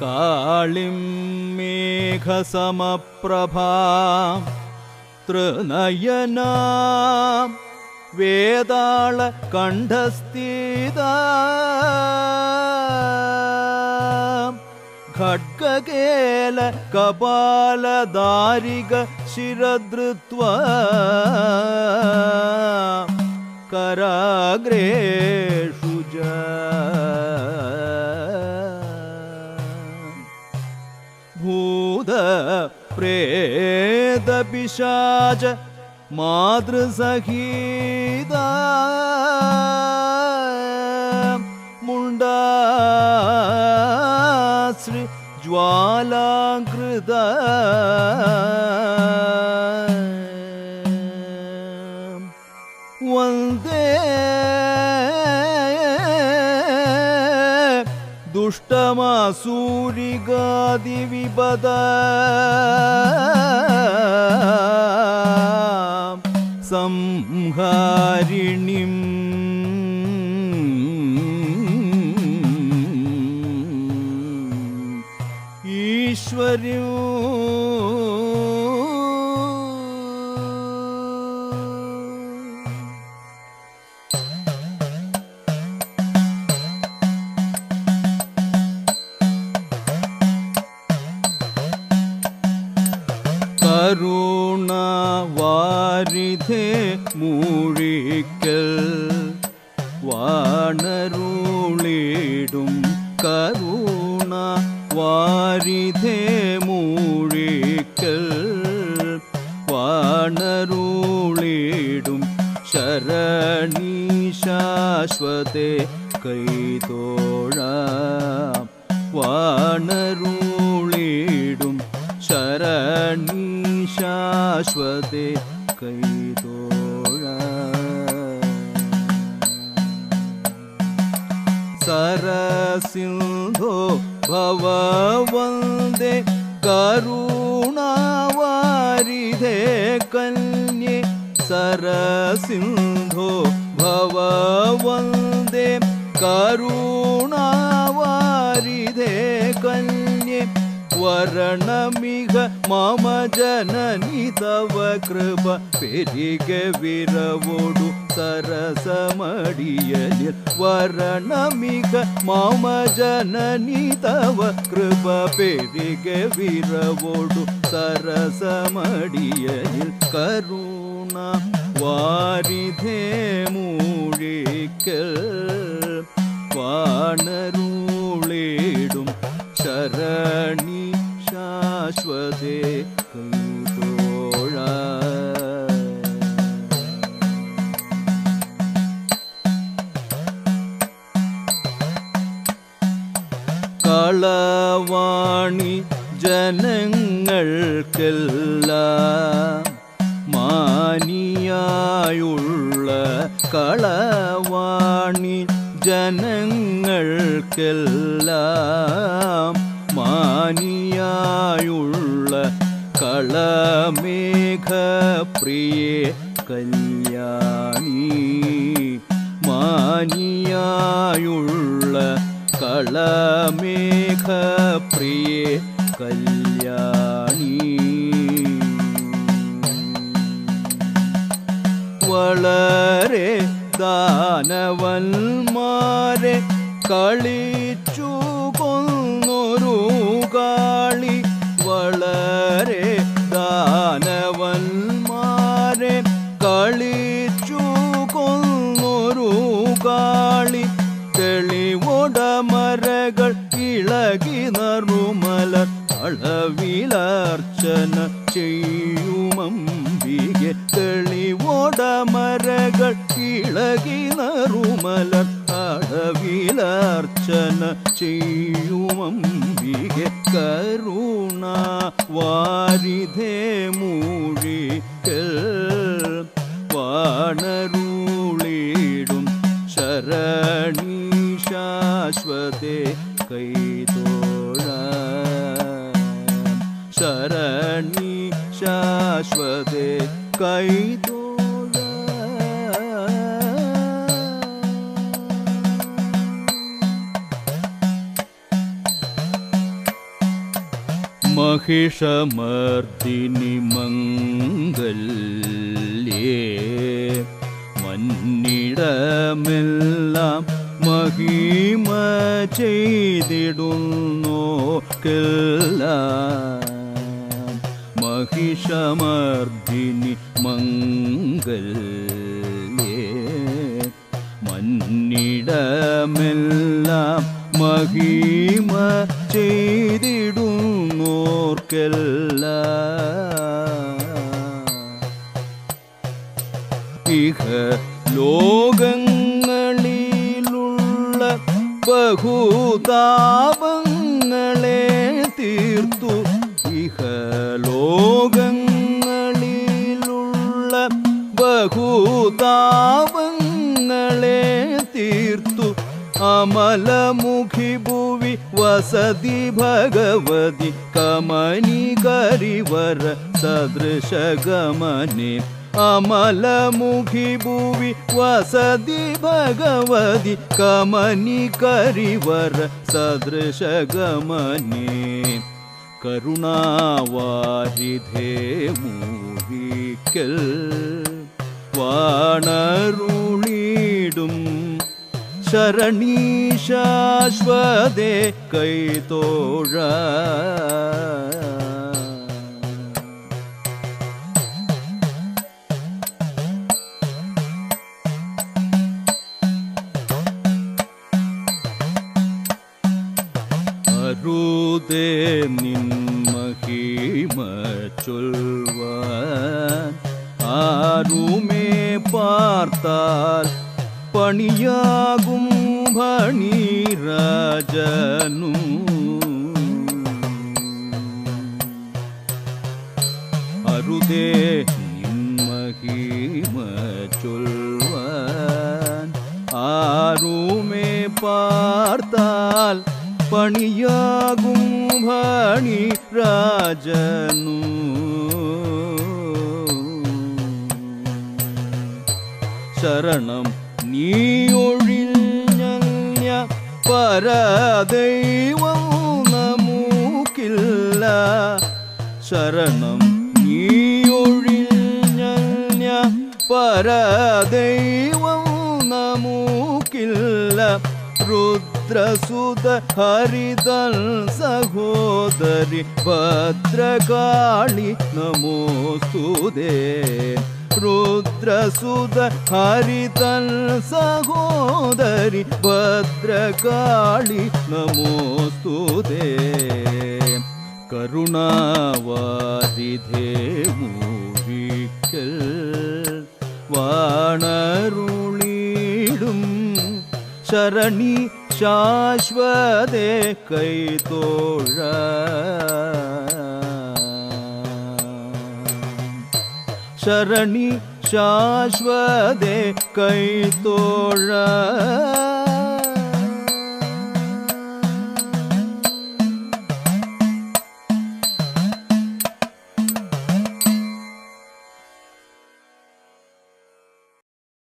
കാളിം മേഘസമപ്രഭാ തൃനയനാം വേതാള കണ്ഠസ്ഥിത ഖഡ്ഗകേല കപാലധാരിക ശിരധൃത്വ കരാഗ്രേഷു ഭൂത പ്രേത പിശാച മാതൃസഹീത മുണ്ടാശ്രി ജ്വാലാകൃത വന്ദേ ദുഷ്ടമാസൂരികാദിവിപദ സംഹാരിണിം ഈശ്വര്യോ കരുണാവാരിധേ മൂഴിക്കൽ വാണരുളിടും കരുണാവാരിധേ മൂഴിക്കൽ വാണരുളിടും ശരണീ ശാശ്വതേ കൈതോഴാം വാണരുളിടും ശരണീ ശാശ്വതേ കൈതോഴാം സരസിന്ധോ ഭവവന്ദേ കരുണാവാരിധേ കന്യേ സരസിന്ധോ ഭവവന്ദേ കരുണാവാരിധേ കന്യേ വരണമിഹ മമ ജനനി തവ കൃപ പെരിക വിരവോടു സരസമടിയലിൽ വരണമിഹ മമ ജനനി തവ കൃപ പെരിക വിരവോടു സരസമടിയലിൽ കരുണ വാരിധേ മൂഴിക്കൽ വാണരുളിടും ശരണി ശാശ്വതേ കൈതോഴാം കളവാണി ജനങ്ങൾക്കെല്ലാം മാനിയായുള്ള കളവാണി ജനങ്ങൾക്കെല്ലാം മാനിയായുള്ള കളമേഘപ്രിയേ കല്യാണി മാനിയായുള്ള കളമേഘപ്രിയേ കല്യാണി വളരെ ദാനവന്മാരെ കളിച്ചു കൊന്നൊരു കാളി വളരെ ദാനവന്മാരെ കളിച്ചു കൊന്നൊരു കാളി തെളിവോടമരകൾ ഇളകി നറുമലർ അളവിലർച്ചന ചെയ്യുമമ്പികെ തെളിവോടമരകൾ ഇളകി നറുമലർ അളവിലർച്ചന ചെയ്യുമമ്പികെ കരുണ വാരിധേ മൂഴിക്കൽ വാണരുളിടും ശരണീ ശാശ്വതേ കൈതോഴാം ശരണീ ശാശ്വതേ കൈതോഴാം महिषमर्दिनि मङ्गल्ये മന്നിടമെല്ലാം മഹിമ ചെയ്തിടുന്നോർക്കെല്ലാം महिषमर्दिनि മംഗല്യേ മന്നിടമെല്ലാം മഹിമ ചെയ്തിടുന്നോർക്കെല്ലാം ഇഹ ലോകങ്ങളിലുള്ള ബഹുതാപങ്ങളെ തീർത്തു ഇഹ ലോകങ്ങളിലുള്ള ബഹുതാപങ്ങളെ തീർത്തു അമലമുഖി ഭുവി വസതി ഭഗവതി കമനി കരിവര സദൃശഗമനെ അമലമുഖി ഭുവി വസതി ഭഗവതി കമനി കരിവര സദൃശഗമനെ കരുണാവാരിധേ മൂഹിക്കൽ വാണരുളിടും ശരണീ ശാശ്വതേ കൈതോഴ അരുതേ നിൻ മഹിമ ചൊൽവാൻ ആരുമേ പാർത്താൽ പണിയാകും ഭണിരാജനും അരുതേ നിൻ മഹിമ ചൊൽവാൻ ആരുമേ പാർത്താൽ പണിയാകും ഭണിരാജനും ശരണം നീയൊഴിഞ്ഞ പരദൈവം നമുക്കില്ല ശരണം നീയൊഴിഞ്ഞ പരദൈവം നമുക്കില്ല രുദ്രസുത ഹരിതൽ സഹോദരി ഭദ്രകാളി നമോസ്തുതേ രുദ്രസുത ഹരിതൽ സഹോദരി ഭദ്രകാളി നമോസ്തുതേ കരുണാവാരിധേ മൂഴിക്കൽ വാണരുളിടും ശരണി ശാശ്വതേ കൈതോഴ ശരണി ശാശ്വതേ കൈതോഴ